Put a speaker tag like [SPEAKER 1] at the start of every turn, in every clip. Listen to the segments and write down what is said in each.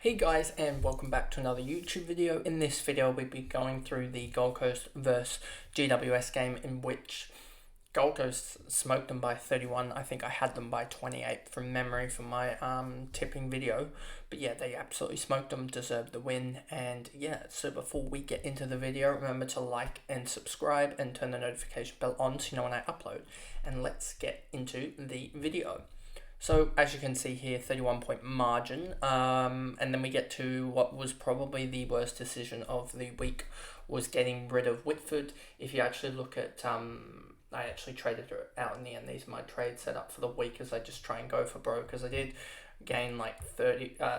[SPEAKER 1] Hey guys, and welcome back to another YouTube video. In this video we'll be going through the Gold Coast versus GWS game, in which Gold Coast smoked them by 31. I think I had them by 28 from memory from my tipping video. But yeah, they absolutely smoked them, deserved the win. And yeah, so before we get into the video, remember to like and subscribe and turn the notification bell on so you know when I upload. And let's get into the video. So as you can see here, 31-point margin, and then we get to what was probably the worst decision of the week, was getting rid of Whitford. If you actually look at, I actually traded her out in the end. These are my trade set up for the week, as I just try and go for broke, because I did gain like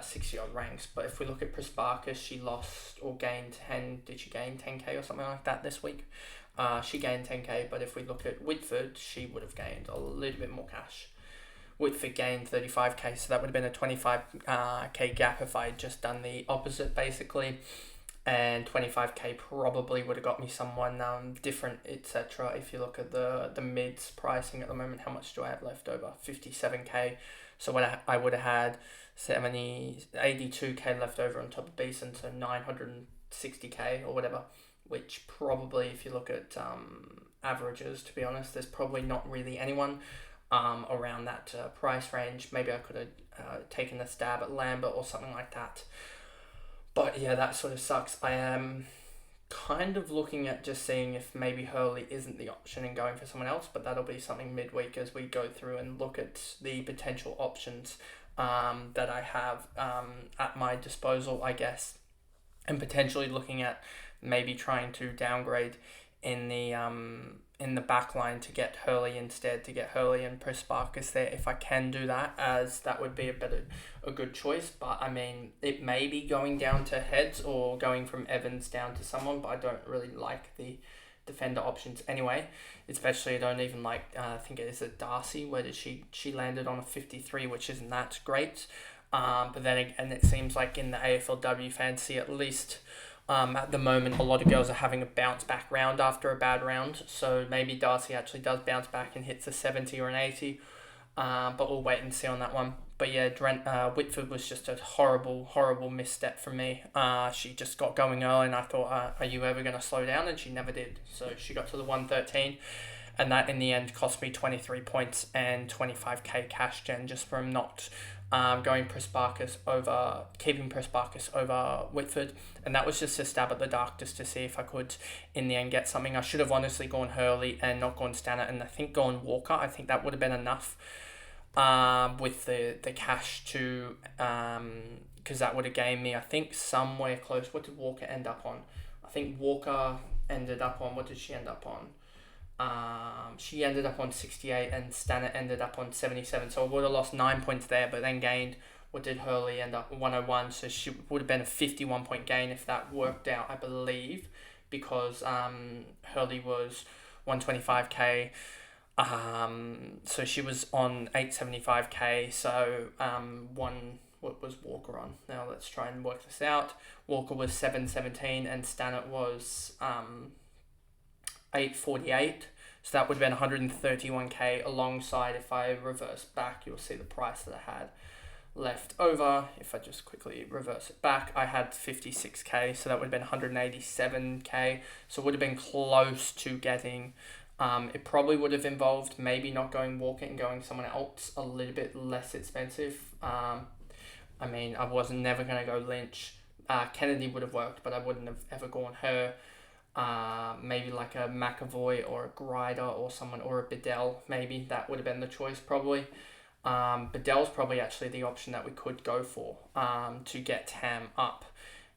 [SPEAKER 1] 60 odd ranks. But if we look at Prisparkis, she lost or gained 10, did she gain 10k or something like that this week? She gained 10k, but if we look at Whitford, she would have gained a little bit more cash. Whitford gained 35k, so that would have been a 25k gap if I had just done the opposite, basically. And 25k probably would have got me someone different, etc. If you look at the mids pricing at the moment, how much do I have left over? 57k. So when I would have had 82k left over on top of Beeson, so 960k or whatever, which probably, if you look at averages, to be honest, there's probably not really anyone around that price range. Maybe I could have taken a stab at Lambert or something like that. But yeah, that sort of sucks. I am kind of looking at just seeing if maybe Hurley isn't the option and going for someone else, but that'll be something midweek as we go through and look at the potential options that I have at my disposal, I guess, and potentially looking at maybe trying to downgrade in the back line to get Hurley instead, to get Hurley and Prisparkis there if I can do that, as that would be a good choice. But I mean, it may be going down to heads or going from Evans down to someone, but I don't really like the defender options anyway. Especially I don't even like, I think it is a Darcy, where did she landed on a 53, which isn't that great. But then again, it seems like in the AFLW fantasy, at least at the moment, a lot of girls are having a bounce back round after a bad round. So maybe Darcy actually does bounce back and hits a 70 or an 80. But we'll wait and see on that one. But yeah, Whitford was just a horrible misstep from me. She just got going early and I thought, are you ever going to slow down? And she never did. So she got to the 113. And that in the end cost me 23 points and 25k cash gen just from not keeping Prisparkis over Whitford. And that was just a stab at the dark, just to see if I could in the end get something. I should have honestly gone Hurley and not gone Stanner, and I think gone Walker. I think that would have been enough with the cash to, because that would have gained me, I think, somewhere close. What did Walker end up on? I think Walker ended up on, what did she end up on? She ended up on 68 and Stanner ended up on 77. So I would have lost 9 points there, but then gained, what did Hurley end up? 101. So she would have been a 51-point gain if that worked out, I believe, because Hurley was 125k. So she was on 875k. So what was Walker on? Now let's try and work this out. Walker was 717 and Stanner was 848, so that would have been 131k, alongside, if I reverse back, you'll see the price that I had left over. If I just quickly reverse it back, I had 56k, so that would have been 187k, so it would have been close to getting, it probably would have involved maybe not going Walker and going someone else a little bit less expensive. I mean, I was never going to go Lynch. Kennedy would have worked, but I wouldn't have ever gone her. Maybe like a McAvoy or a Grider or someone, or a Bedell, maybe that would have been the choice probably. Bedell's probably actually the option that we could go for to get Ham up,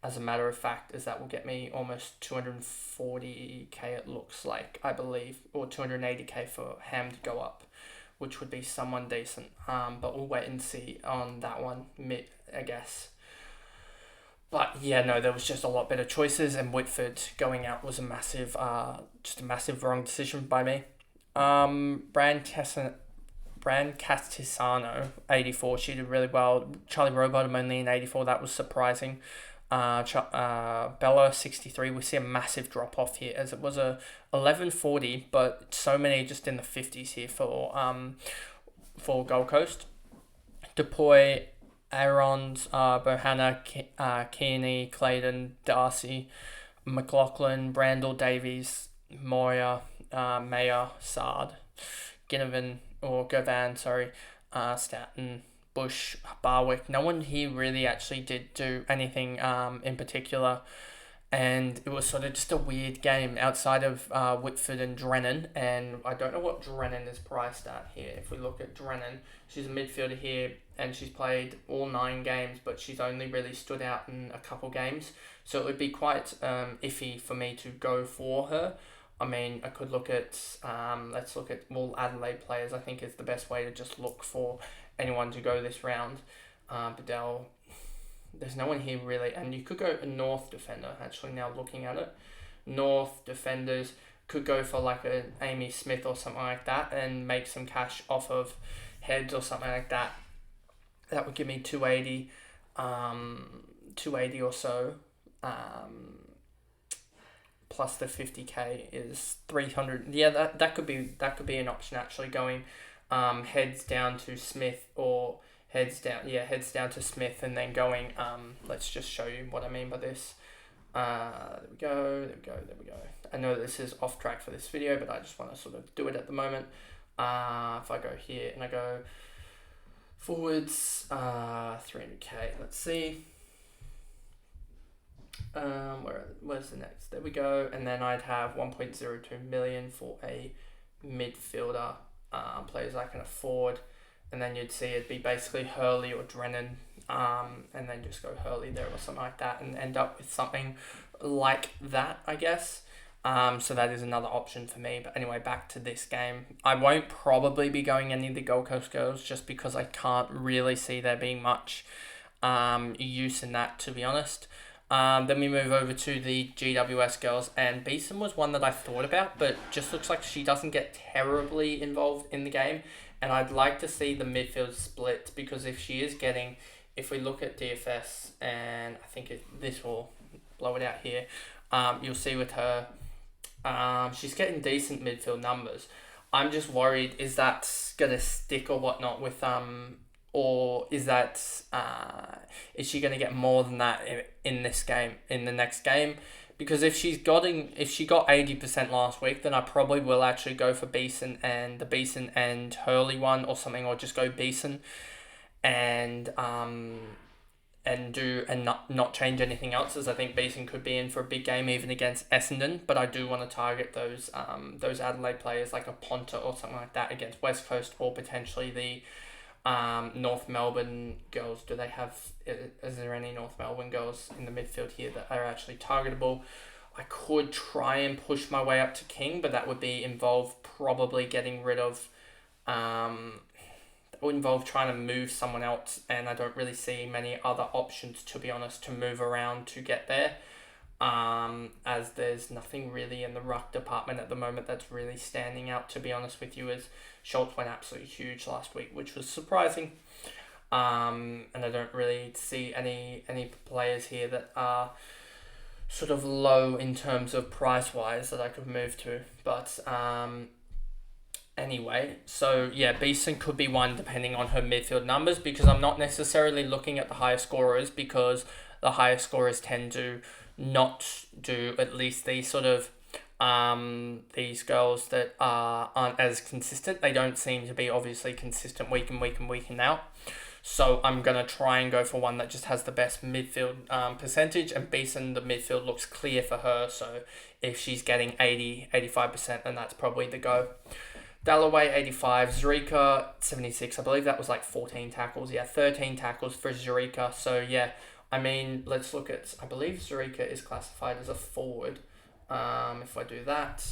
[SPEAKER 1] as a matter of fact, as that will get me almost 240k it looks like, I believe, or 280k for Ham to go up, which would be someone decent. But we'll wait and see on that one, I guess. But yeah, no, there was just a lot better choices, and Whitford going out was a massive wrong decision by me. Brand Castisano, 84, she did really well. Charlie Rowbottom only in 84, that was surprising. Bella, 63, we see a massive drop off here, as it was a 1140, but so many just in the 50s here for Gold Coast. Dupuy, Aarons, Bohanna, Kearney, Clayton, Darcy, McLaughlin, Brandel, Davies, Moya, Mayer, Sard, Govan, Stanton, Bush, Barwick. No one here really actually did do anything in particular, and it was sort of just a weird game outside of Whitford and Drennan, and I don't know what Drennan is priced at here. If we look at Drennan, she's a midfielder here, and she's played all 9 games, but she's only really stood out in a couple games, so it would be quite iffy for me to go for her. I mean, I could look at, let's look at all Adelaide players. I think is the best way to just look for anyone to go this round. Bedell, there's no one here really, and you could go a North defender, actually, now looking at it. North defenders could go for like a Amy Smith or something like that and make some cash off of heads or something like that. That would give me 280, 280 or so. Plus the 50k is 300. Yeah, that could be an option, actually, going heads down to Smith, or heads down to Smith, and then going let's just show you what I mean by this. There we go. I know this is off track for this video, but I just want to sort of do it at the moment. If I go here and I go forwards, 300k, let's see. Where's the next? There we go. And then I'd have 1.02 million for a midfielder, players I can afford. And then you'd see it'd be basically Hurley or Drennan, and then just go Hurley there or something like that, and end up with something like that, I guess. So that is another option for me. But anyway, back to this game. I won't probably be going any of the Gold Coast girls, just because I can't really see there being much use in that, to be honest. Then we move over to the GWS girls, and Beeson was one that I thought about, but just looks like she doesn't get terribly involved in the game, and I'd like to see the midfield split, because if we look at DFS, and I think this will blow it out here, you'll see with her, she's getting decent midfield numbers. I'm just worried, is that going to stick or whatnot with or is she going to get more than that in the next game? Because if she got 80% last week, then I probably will actually go for Beeson and Hurley one or something, or just go Beeson and not change anything else, as I think Beeson could be in for a big game even against Essendon. But I do want to target those Adelaide players like a Ponta or something like that against West Coast, or potentially the North Melbourne girls. Is there any North Melbourne girls in the midfield here that are actually targetable? I could try and push my way up to King, but that would involve probably getting rid of that would involve trying to move someone else, and I don't really see many other options, to be honest, to move around to get there, as there's nothing really in the ruck department at the moment that's really standing out, to be honest with you, as Schultz went absolutely huge last week, which was surprising. And I don't really see any players here that are sort of low in terms of price-wise that I could move to. But anyway, so yeah, Beeson could be one depending on her midfield numbers, because I'm not necessarily looking at the higher scorers, because the higher scorers tend to not do at least these sort of these girls that aren't as consistent. They don't seem to be obviously consistent week in out. So I'm going to try and go for one that just has the best midfield percentage, and Beeson, the midfield looks clear for her. So if she's getting 85%, then that's probably the go. Dalloway, 85. Zurika, 76. I believe that was like 14 tackles. Yeah, 13 tackles for Zurika. So yeah, I mean, let's look at, I believe Zurika is classified as a forward. If I do that,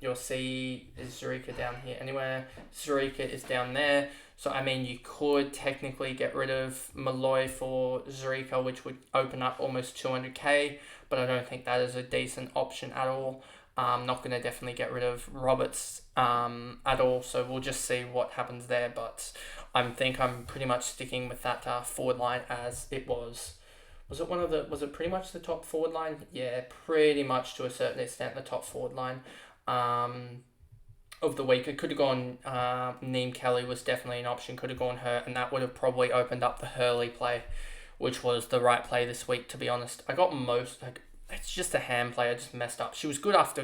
[SPEAKER 1] you'll see, is Zurika down here anywhere? Zurika is down there. So, I mean, you could technically get rid of Malloy for Zurika, which would open up almost 200k, but I don't think that is a decent option at all. I'm not going to definitely get rid of Roberts at all, so we'll just see what happens there, but I think I'm pretty much sticking with that forward line as it was. Was it pretty much the top forward line? Yeah, pretty much to a certain extent the top forward line. of the week. It could have gone, Neem Kelly was definitely an option, could have gone her, and that would have probably opened up the Hurley play, which was the right play this week, to be honest. I got most, like, it's just a hand play, I just messed up. She was good at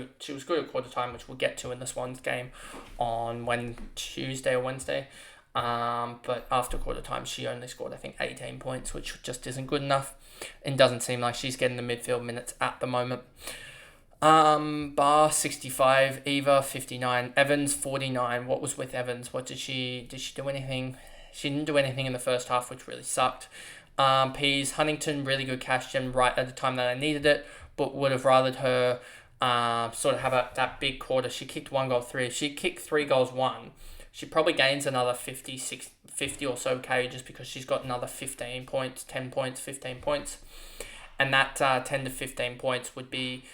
[SPEAKER 1] quarter time, which we'll get to in the Swans game on Tuesday or Wednesday. But after quarter time, she only scored, I think, 18 points, which just isn't good enough. And doesn't seem like she's getting the midfield minutes at the moment. Barr 65, Eva 59, Evans 49. What was with Evans? Did she do anything? She didn't do anything in the first half, which really sucked. Pease, Huntington, really good cash gem right at the time that I needed it, but would have rathered her sort of have that big quarter. She kicked 1 goal 3. If she kicked 3 goals 1, she probably gains another 50 or so K, just because she's got another 15 points, 10 points, 15 points. And that 10 to 15 points would be,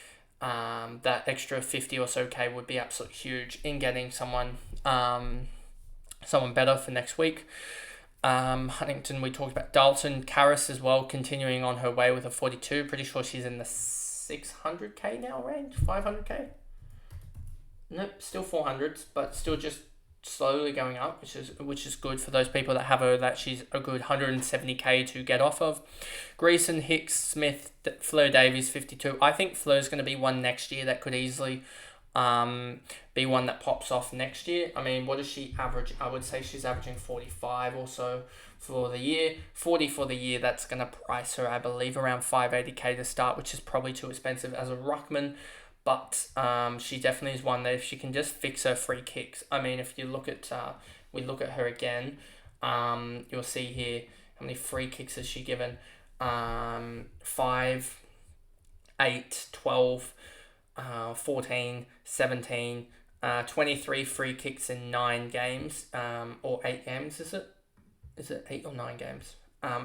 [SPEAKER 1] that extra 50 or so K would be absolutely huge in getting someone better for next week. Huntington, we talked about. Dalton, Karras as well, continuing on her way with a 42. Pretty sure she's in the 600K now range, 500K. Nope, still 400s, but still just slowly going up, which is good for those people that have her, that she's a good 170K to get off of. Greason, Hicks, Smith, Fleur Davies, 52. I think Fleur's going to be one next year that could easily be one that pops off next year. I mean, what does she average? I would say she's averaging 45 or so for the year. 40 for the year, that's going to price her, I believe, around 580K to start, which is probably too expensive as a ruckman. But she definitely is one that if she can just fix her free kicks. I mean, if you look at, we look at her again, you'll see here how many free kicks has she given. 5, 8, 12, 14, 17, 23 free kicks in 9 games, or 8 games, is it? Is it 8 or 9 games?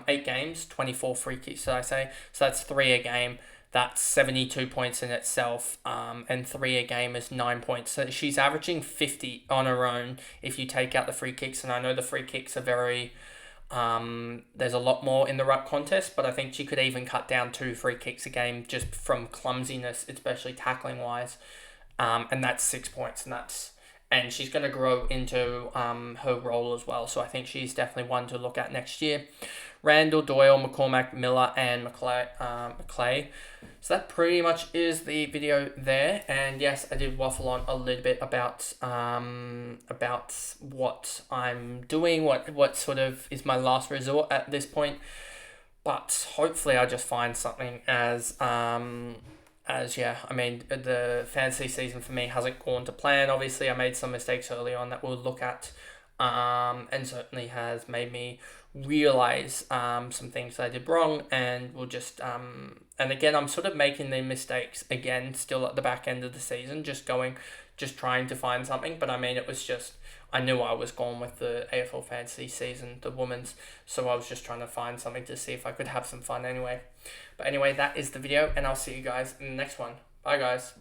[SPEAKER 1] 8 games, 24 free kicks, should I say? So that's 3 a game. That's 72 points in itself, and 3 a game is 9 points. So she's averaging 50 on her own if you take out the free kicks. And I know the free kicks are very, there's a lot more in the ruck contest, but I think she could even cut down 2 free kicks a game just from clumsiness, especially tackling wise. And that's 6 points, and she's going to grow into her role as well. So I think she's definitely one to look at next year. Randall, Doyle, McCormack, Miller, and McClay. So that pretty much is the video there. And yes, I did waffle on a little bit about what I'm doing, what sort of is my last resort at this point. But hopefully I just find something as yeah, I mean, the fantasy season for me hasn't gone to plan. Obviously, I made some mistakes early on that we'll look at, and certainly has made me realize some things I did wrong, and we'll just and again, I'm sort of making the mistakes again still at the back end of the season, just trying to find something. But I mean, it was just, I knew I was going with the AFL fantasy season, the women's, so I was just trying to find something to see if I could have some fun anyway. But anyway, that is the video, and I'll see you guys in the next one. Bye guys.